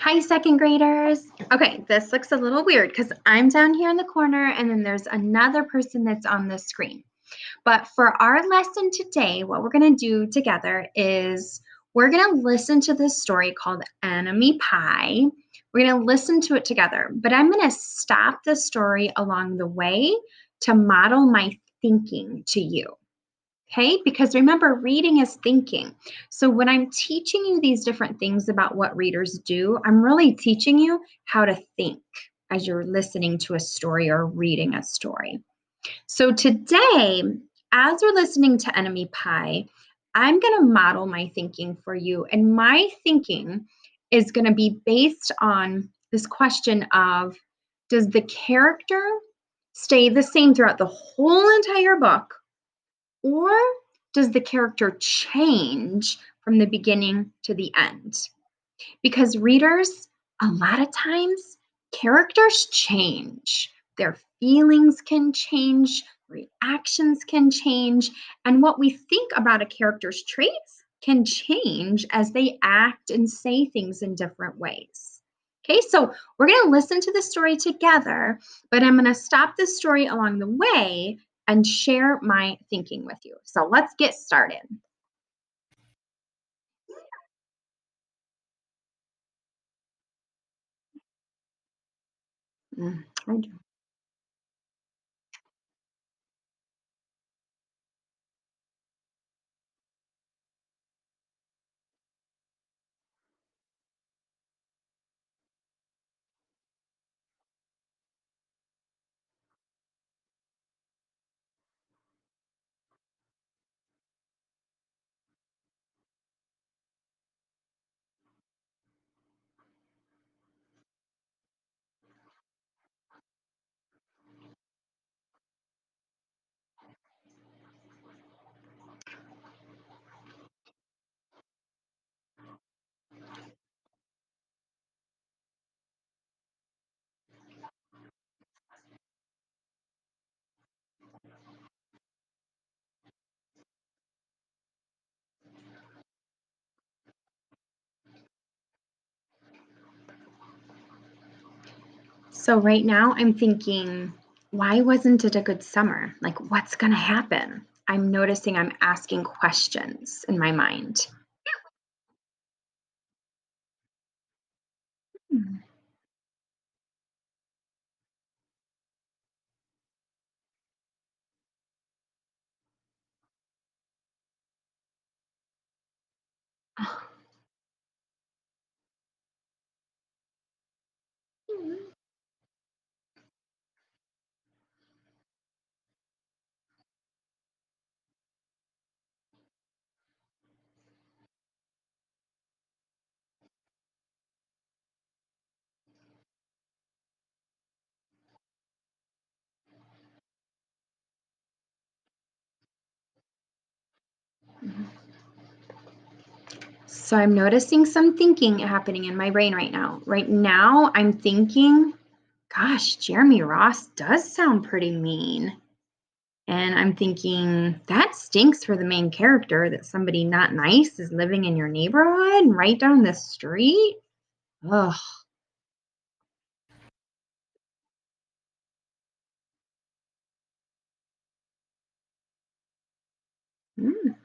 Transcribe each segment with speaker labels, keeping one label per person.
Speaker 1: Hi, second graders. Okay, this looks a little weird because I'm down here in the corner and then there's another person that's on the screen. But for our lesson today, what we're going to do together is we're going to listen to this story called Enemy Pie. We're going to listen to it together, but I'm going to stop the story along the way to model my thinking to you. Okay, because remember, reading is thinking. So when I'm teaching you these different things about what readers do, I'm really teaching you how to think as you're listening to a story or reading a story. So today, as we're listening to Enemy Pie, I'm going to model my thinking for you. And my thinking is going to be based on this question of, does the character stay the same throughout the whole entire book? Or does the character change from the beginning to the end? Because readers, a lot of times, characters change. Their feelings can change, reactions can change, and what we think about a character's traits can change as they act and say things in different ways. Okay, so we're going to listen to the story together, but I'm going to stop the story along the way and share my thinking with you. So let's get started. I do. So right now I'm thinking, why wasn't it a good summer? Like, what's going to happen? I'm noticing I'm asking questions in my mind. Hmm. So I'm noticing some thinking happening in my brain right now. Right now, I'm thinking, gosh, Jeremy Ross does sound pretty mean. And I'm thinking, that stinks for the main character that somebody not nice is living in your neighborhood and right down the street. Ugh. Mm.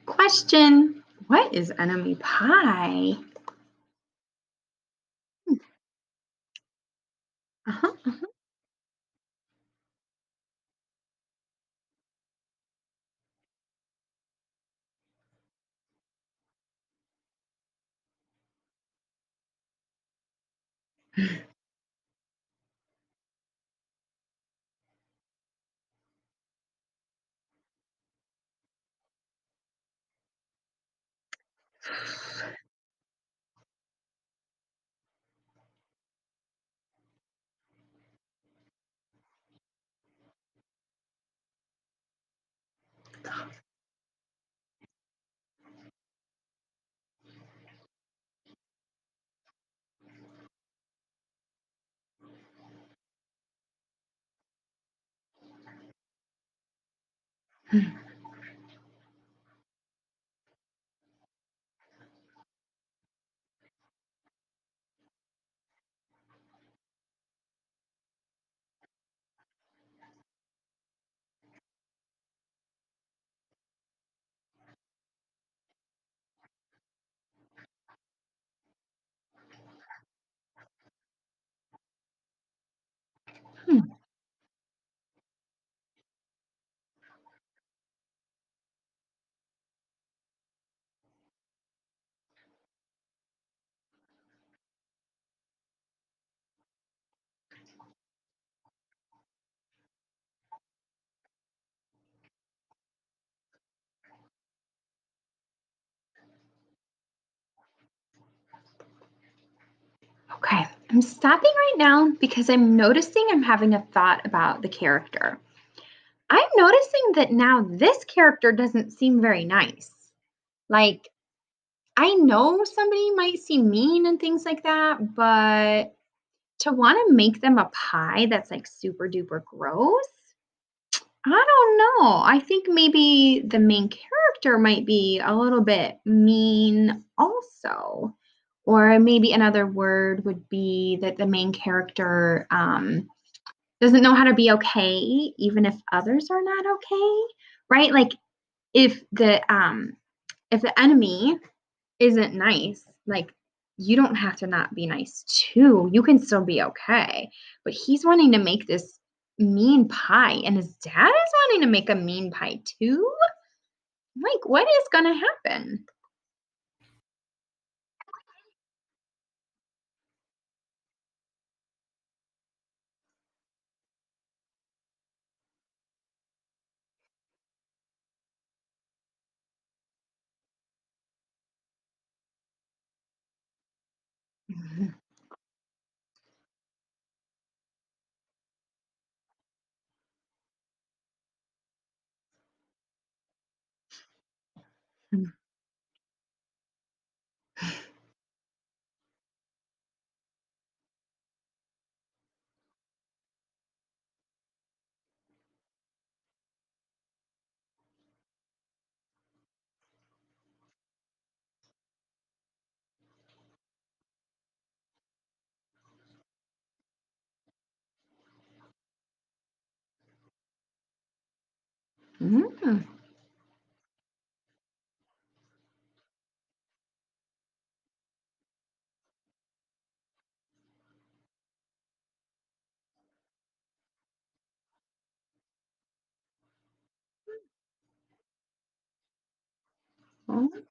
Speaker 1: Question: what is enemy pie? Uh-huh. Hmm. Okay, I'm stopping right now because I'm noticing I'm having a thought about the character. I'm noticing that now this character doesn't seem very nice. Like, I know somebody might seem mean and things like that, but to want to make them a pie that's like super duper gross, I don't know. I think maybe the main character might be a little bit mean also. Or maybe another word would be that the main character doesn't know how to be okay, even if others are not okay, right? Like if if the enemy isn't nice, like you don't have to not be nice too. You can still be okay. But he's wanting to make this mean pie, and his dad is wanting to make a mean pie too. Like, what is gonna happen? Mhm. Mhm. Mhm.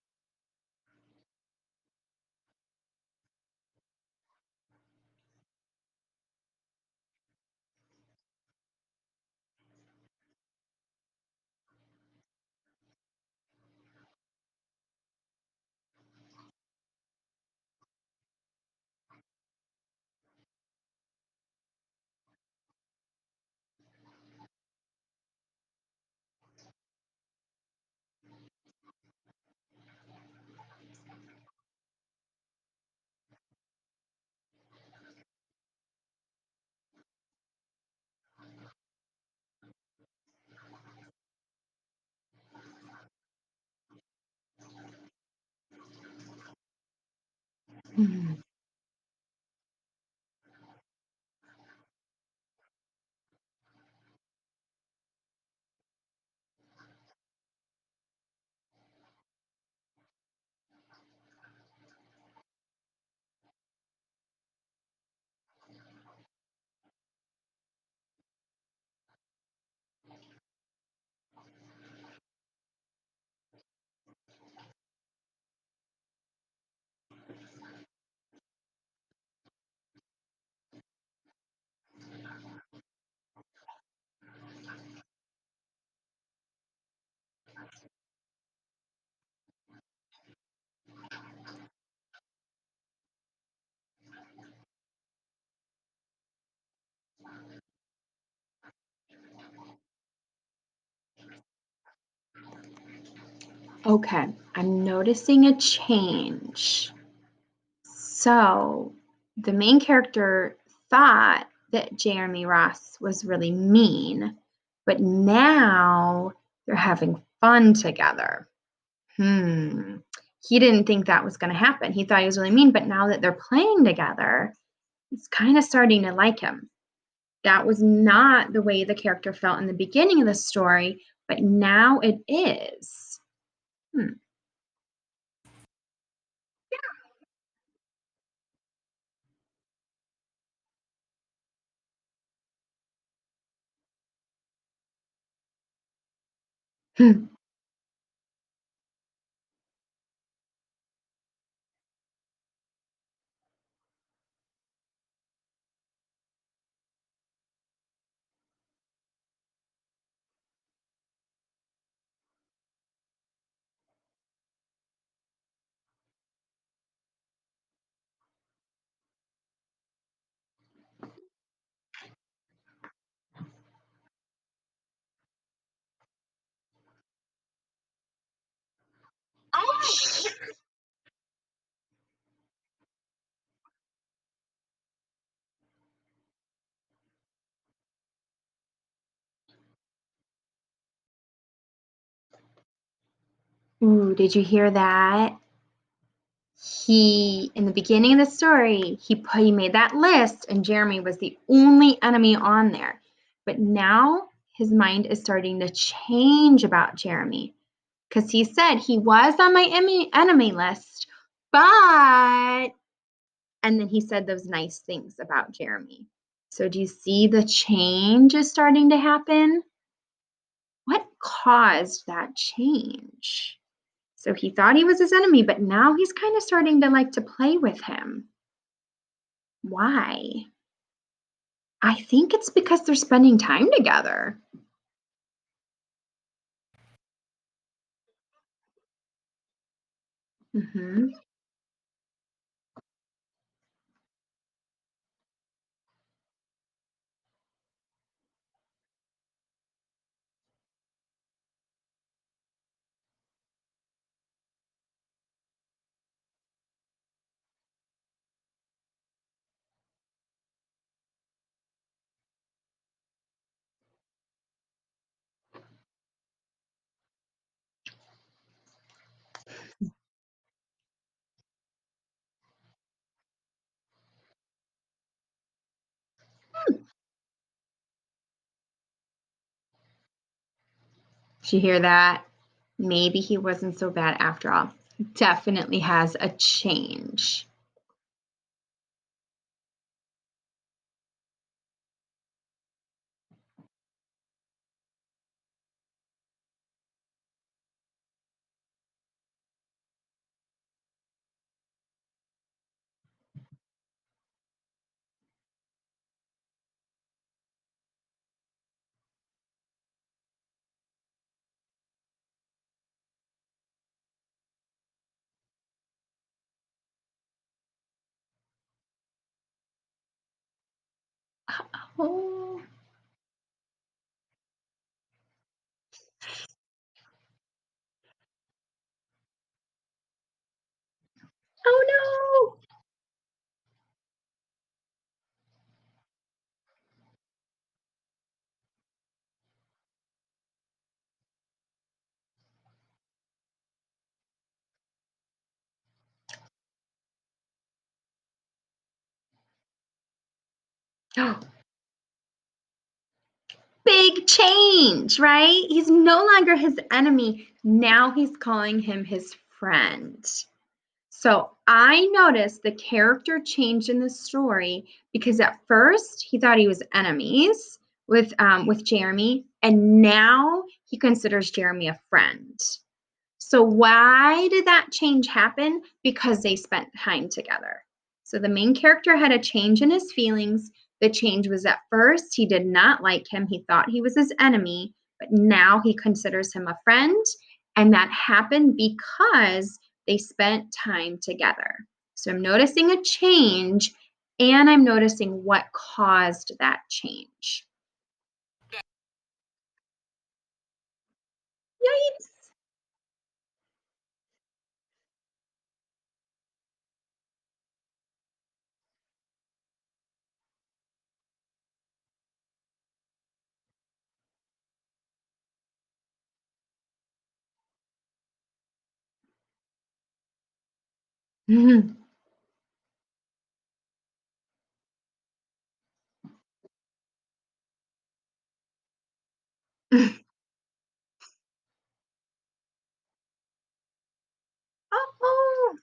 Speaker 1: Mhm. Okay, I'm noticing a change. So, the main character thought that Jeremy Ross was really mean, but now They're having fun together. Hmm. He didn't think that was going to happen. He thought he was really mean, but now that they're playing together, he's kind of starting to like him. That was not the way the character felt in the beginning of the story, but now it is. Hmm. Ooh, did you hear that? He in the beginning of the story, he made that list and Jeremy was the only enemy on there. But now his mind is starting to change about Jeremy because he said he was on my enemy list, but and then he said those nice things about Jeremy. So do you see the change is starting to happen? What caused that change? So he thought he was his enemy, but now he's kind of starting to like to play with him. Why? I think it's because they're spending time together. Mhm. Did you hear that? Maybe he wasn't so bad after all. Definitely has a change. Oh, oh no. Big change, right? He's no longer his enemy. Now he's calling him his friend. So I noticed the character changed in the story because at first he thought he was enemies with Jeremy, and now he considers Jeremy a friend. So why did that change happen? Because they spent time together. So the main character had a change in his feelings. The change was at first he did not like him. He thought he was his enemy, but now he considers him a friend. And that happened because they spent time together. So I'm noticing a change and I'm noticing what caused that change. Yikes. Mhm. Oh.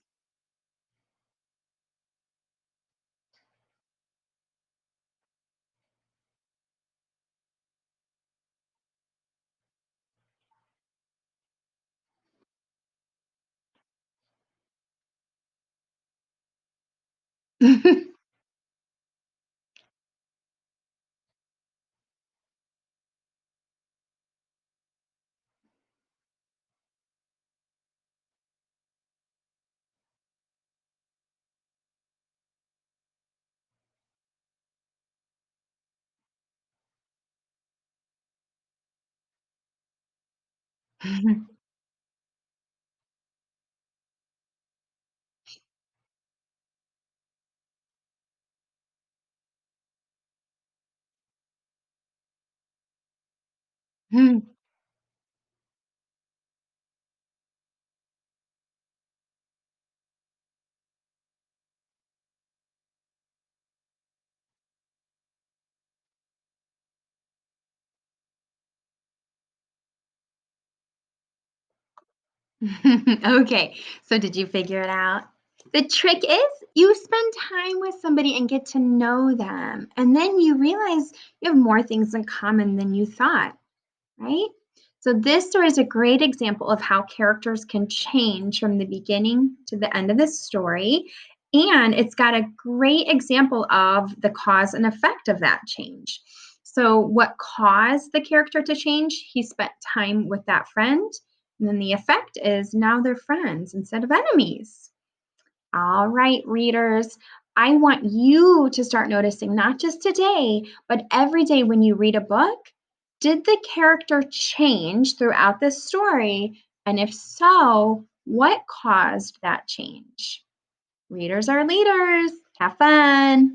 Speaker 1: Okay, so did you figure it out? The trick is you spend time with somebody and get to know them, and then you realize you have more things in common than you thought, right? So, this story is a great example of how characters can change from the beginning to the end of the story. And it's got a great example of the cause and effect of that change. So, what caused the character to change? He spent time with that friend. And then the effect is now they're friends instead of enemies. All right, readers, I want you to start noticing not just today, but every day when you read a book. Did the character change throughout the story? And if so, what caused that change? Readers are leaders. Have fun.